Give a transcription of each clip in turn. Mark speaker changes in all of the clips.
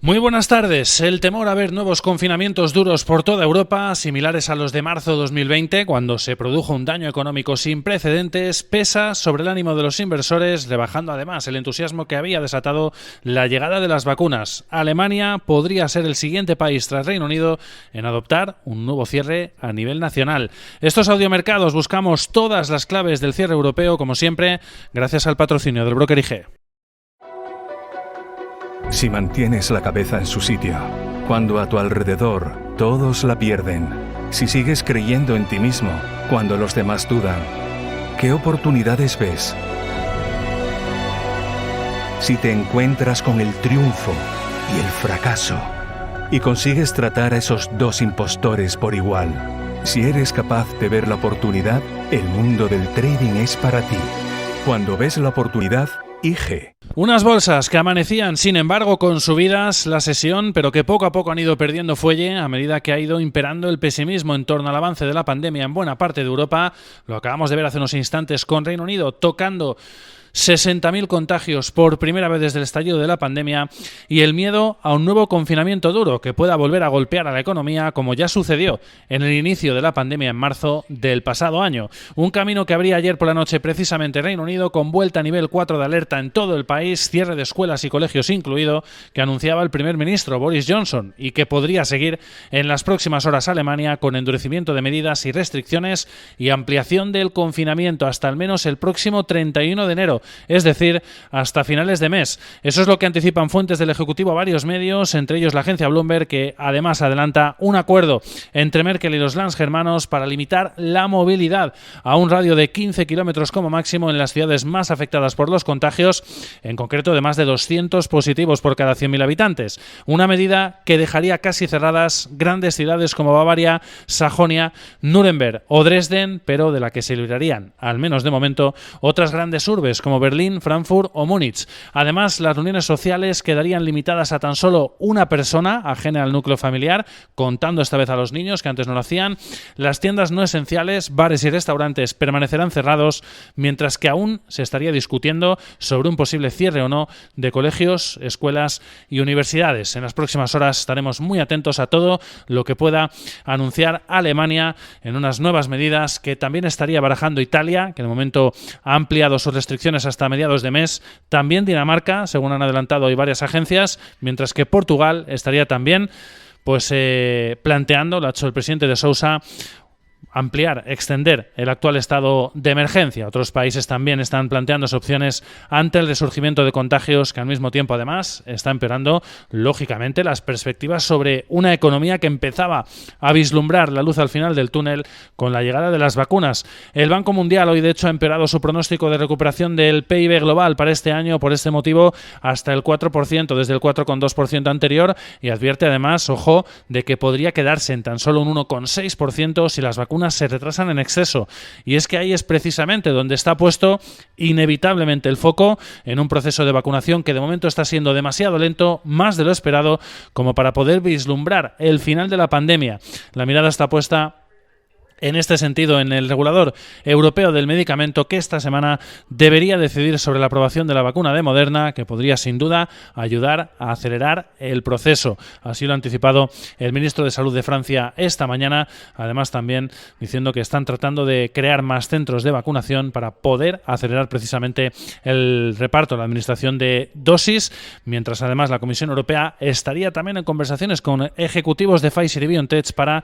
Speaker 1: Muy buenas tardes. El temor a ver nuevos confinamientos duros por toda Europa, similares a los de marzo 2020, cuando se produjo un daño económico sin precedentes, pesa sobre el ánimo de los inversores, rebajando además el entusiasmo que había desatado la llegada de las vacunas. Alemania podría ser el siguiente país tras Reino Unido en adoptar un nuevo cierre a nivel nacional. Estos audiomercados buscamos todas las claves del cierre europeo, como siempre, gracias al patrocinio del broker IG.
Speaker 2: Si mantienes la cabeza en su sitio, cuando a tu alrededor todos la pierden, si sigues creyendo en ti mismo cuando los demás dudan, ¿qué oportunidades ves? Si te encuentras con el triunfo y el fracaso, y consigues tratar a esos dos impostores por igual, si eres capaz de ver la oportunidad, el mundo del trading es para ti. Cuando ves la oportunidad, IG.
Speaker 1: Unas bolsas que amanecían, sin embargo, con subidas la sesión, pero que poco a poco han ido perdiendo fuelle a medida que ha ido imperando el pesimismo en torno al avance de la pandemia en buena parte de Europa. Lo acabamos de ver hace unos instantes con Reino Unido tocando 60.000 contagios por primera vez desde el estallido de la pandemia y el miedo a un nuevo confinamiento duro que pueda volver a golpear a la economía como ya sucedió en el inicio de la pandemia en marzo del pasado año. Un camino que abría ayer por la noche precisamente Reino Unido con vuelta a nivel 4 de alerta en todo el país, cierre de escuelas y colegios incluido, que anunciaba el primer ministro Boris Johnson y que podría seguir en las próximas horas Alemania con endurecimiento de medidas y restricciones y ampliación del confinamiento hasta al menos el próximo 31 de enero. Es decir, hasta finales de mes. Eso es lo que anticipan fuentes del Ejecutivo a varios medios, entre ellos la agencia Bloomberg, que además adelanta un acuerdo entre Merkel y los lands germanos para limitar la movilidad a un radio de 15 kilómetros como máximo en las ciudades más afectadas por los contagios, en concreto de más de 200 positivos por cada 100.000 habitantes. Una medida que dejaría casi cerradas grandes ciudades como Bavaria, Sajonia, Nuremberg o Dresden, pero de la que se librarían, al menos de momento, otras grandes urbes como Berlín, Frankfurt o Múnich. Además, las reuniones sociales quedarían limitadas a tan solo una persona ajena al núcleo familiar, contando esta vez a los niños, que antes no lo hacían. Las tiendas no esenciales, bares y restaurantes permanecerán cerrados, mientras que aún se estaría discutiendo sobre un posible cierre o no de colegios, escuelas y universidades. En las próximas horas estaremos muy atentos a todo lo que pueda anunciar Alemania en unas nuevas medidas que también estaría barajando Italia, que de momento ha ampliado sus restricciones hasta mediados de mes, también Dinamarca, según han adelantado hoy varias agencias, mientras que Portugal estaría también planteando, lo ha hecho el presidente de Sousa, ampliar, extender el actual estado de emergencia. Otros países también están planteándose opciones ante el resurgimiento de contagios que al mismo tiempo además está empeorando lógicamente las perspectivas sobre una economía que empezaba a vislumbrar la luz al final del túnel con la llegada de las vacunas. El Banco Mundial hoy de hecho ha empeorado su pronóstico de recuperación del PIB global para este año por este motivo hasta el 4% desde el 4,2% anterior y advierte además, ojo, de que podría quedarse en tan solo un 1,6% si las vacunas se retrasan en exceso. Y es que ahí es precisamente donde está puesto inevitablemente el foco en un proceso de vacunación que de momento está siendo demasiado lento, más de lo esperado, como para poder vislumbrar el final de la pandemia. La mirada está puesta en este sentido en el regulador europeo del medicamento, que esta semana debería decidir sobre la aprobación de la vacuna de Moderna, que podría sin duda ayudar a acelerar el proceso. Así lo ha anticipado el ministro de Salud de Francia esta mañana, además también diciendo que están tratando de crear más centros de vacunación para poder acelerar precisamente el reparto, la administración de dosis, mientras además la Comisión Europea estaría también en conversaciones con ejecutivos de Pfizer y BioNTech para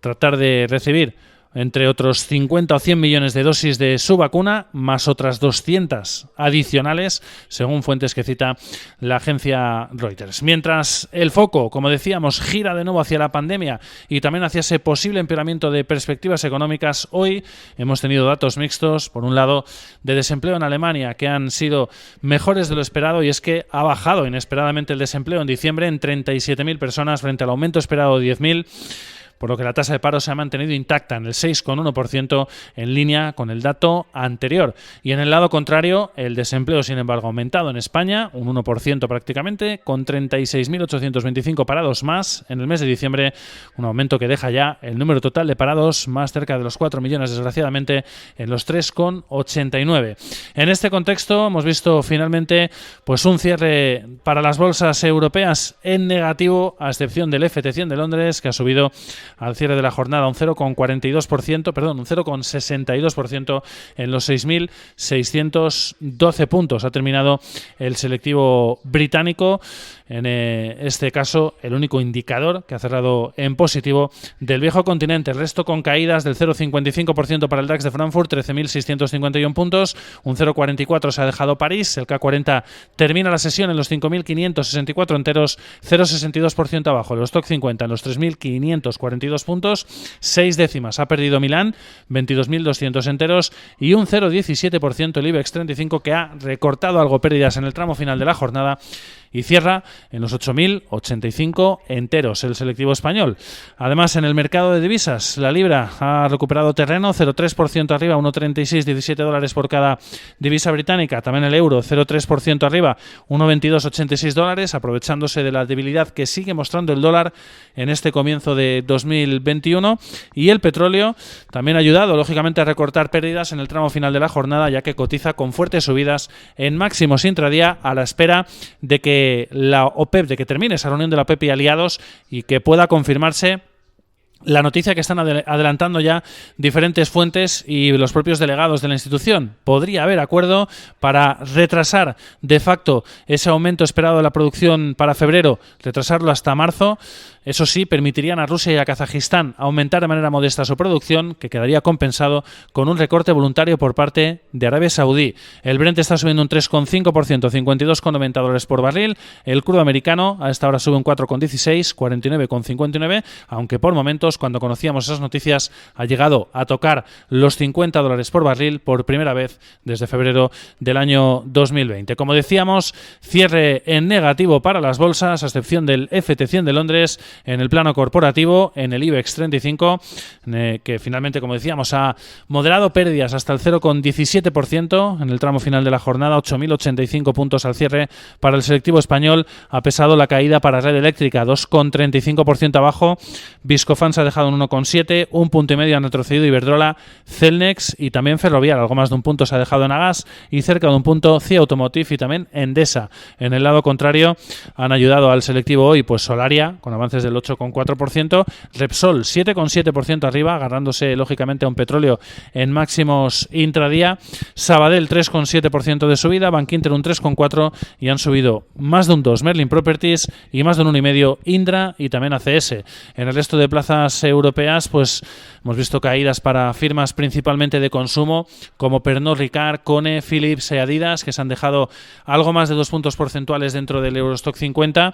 Speaker 1: tratar de recibir entre otros 50 o 100 millones de dosis de su vacuna, más otras 200 adicionales, según fuentes que cita la agencia Reuters. Mientras el foco, como decíamos, gira de nuevo hacia la pandemia y también hacia ese posible empeoramiento de perspectivas económicas, hoy hemos tenido datos mixtos, por un lado, de desempleo en Alemania, que han sido mejores de lo esperado, y es que ha bajado inesperadamente el desempleo en diciembre en 37.000 personas frente al aumento esperado de 10.000. por lo que la tasa de paro se ha mantenido intacta en el 6,1%, en línea con el dato anterior. Y en el lado contrario, el desempleo, sin embargo, ha aumentado en España, un 1% prácticamente, con 36.825 parados más en el mes de diciembre, un aumento que deja ya el número total de parados más cerca de los 4 millones, desgraciadamente, en los 3,89. En este contexto hemos visto finalmente pues un cierre para las bolsas europeas en negativo, a excepción del FT100 de Londres, que ha subido al cierre de la jornada un 0,62% en los 6.612 puntos. Ha terminado el selectivo británico, en este caso el único indicador que ha cerrado en positivo del viejo continente. El resto con caídas del 0,55% para el DAX de Frankfurt, 13.651 puntos, un 0,44 se ha dejado París, el K40 termina la sesión en los 5.564 enteros, 0,62% abajo, el Stock 50 en los 3.542 puntos, 6 décimas ha perdido Milán, 22.200 enteros, y un 0,17% el IBEX 35, que ha recortado algo pérdidas en el tramo final de la jornada y cierra en los 8.085 enteros el selectivo español. Además, en el mercado de divisas, la libra ha recuperado terreno, 0,3% arriba, 1,3617 dólares por cada divisa británica. También el euro, 0,3% arriba, 1,2286 dólares, aprovechándose de la debilidad que sigue mostrando el dólar en este comienzo de 2021. Y el petróleo también ha ayudado, lógicamente, a recortar pérdidas en el tramo final de la jornada, ya que cotiza con fuertes subidas en máximos intradía, a la espera de que la OPEP, de que termine esa reunión de la OPEP y aliados y que pueda confirmarse la noticia que están adelantando ya diferentes fuentes y los propios delegados de la institución. Podría haber acuerdo para retrasar de facto ese aumento esperado de la producción para febrero, retrasarlo hasta marzo. Eso sí, permitirían a Rusia y a Kazajistán aumentar de manera modesta su producción, que quedaría compensado con un recorte voluntario por parte de Arabia Saudí. El Brent está subiendo un 3,5%, 52,90 dólares por barril. El crudo americano a esta hora sube un 4,16, 49,59, aunque por momentos, cuando conocíamos esas noticias, ha llegado a tocar los 50 dólares por barril por primera vez desde febrero del año 2020. Como decíamos, cierre en negativo para las bolsas, a excepción del FT100 de Londres. En el plano corporativo, en el IBEX 35, que finalmente, como decíamos, ha moderado pérdidas hasta el 0,17% en el tramo final de la jornada, 8.085 puntos al cierre para el selectivo español. Ha pesado la caída para Red Eléctrica, 2,35% abajo. Viscofan se ha dejado en 1,7, un punto y medio han retrocedido Iberdrola, Celnex y también Ferrovial. Algo más de un punto se ha dejado en Agas y cerca de un punto CIA Automotive y también Endesa. En el lado contrario, han ayudado al selectivo hoy pues Solaria, con avances del 8,4%, Repsol 7,7% arriba, agarrándose lógicamente a un petróleo en máximos intradía, Sabadell 3,7% de subida, Bankinter un 3,4% y han subido más de un 2% Merlin Properties y más de un 1,5% Indra y también ACS. En el resto de plazas europeas pues hemos visto caídas para firmas principalmente de consumo como Pernod Ricard, Kone, Philips y Adidas, que se han dejado algo más de 2 puntos porcentuales dentro del Eurostock 50.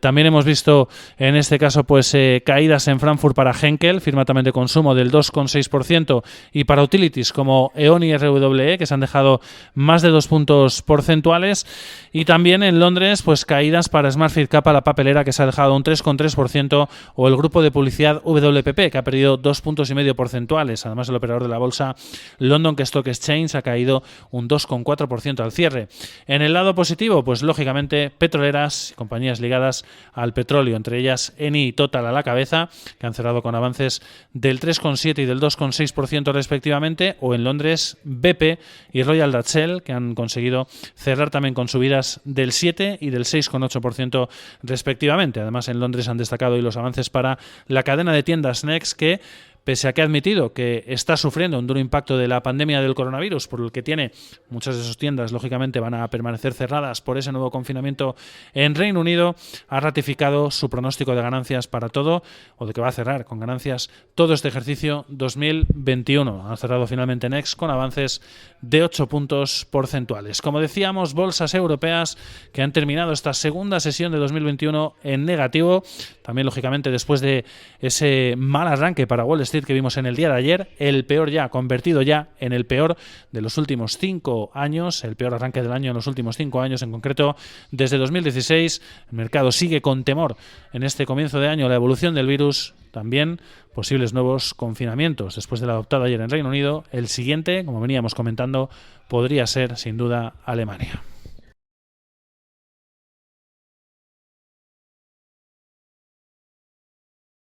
Speaker 1: También hemos visto en este caso pues caídas en Frankfurt para Henkel, firma también de consumo, del 2,6%, y para utilities como E.ON y RWE, que se han dejado más de 2 puntos porcentuales. Y también en Londres pues caídas para Smartfit Kappa, la papelera, que se ha dejado un 3,3%, o el grupo de publicidad WPP, que ha perdido 2,5 puntos porcentuales. Además, el operador de la bolsa London Stock Exchange ha caído un 2,4% al cierre. En el lado positivo, pues lógicamente petroleras y compañías ligadas al petróleo, entre ellas Eni y Total a la cabeza, que han cerrado con avances del 3,7% y del 2,6% respectivamente, o en Londres BP y Royal Dutch Shell, que han conseguido cerrar también con subidas del 7% y del 6,8% respectivamente. Además, en Londres han destacado hoy los avances para la cadena de tiendas Next, que pese a que ha admitido que está sufriendo un duro impacto de la pandemia del coronavirus, por el que tiene muchas de sus tiendas, lógicamente, van a permanecer cerradas por ese nuevo confinamiento en Reino Unido, ha ratificado su pronóstico de ganancias para todo, o de que va a cerrar con ganancias todo este ejercicio 2021. Ha cerrado finalmente Next con avances de 8 puntos porcentuales. Como decíamos, bolsas europeas que han terminado esta segunda sesión de 2021 en negativo, también lógicamente después de ese mal arranque para Wall Street Street que vimos en el día de ayer, el peor ya, convertido ya en el peor de los últimos 5 años, el peor arranque del año en los últimos 5 años, en concreto desde 2016. El mercado sigue con temor en este comienzo de año la evolución del virus, también posibles nuevos confinamientos. Después del adoptado ayer en Reino Unido, el siguiente, como veníamos comentando, podría ser sin duda Alemania.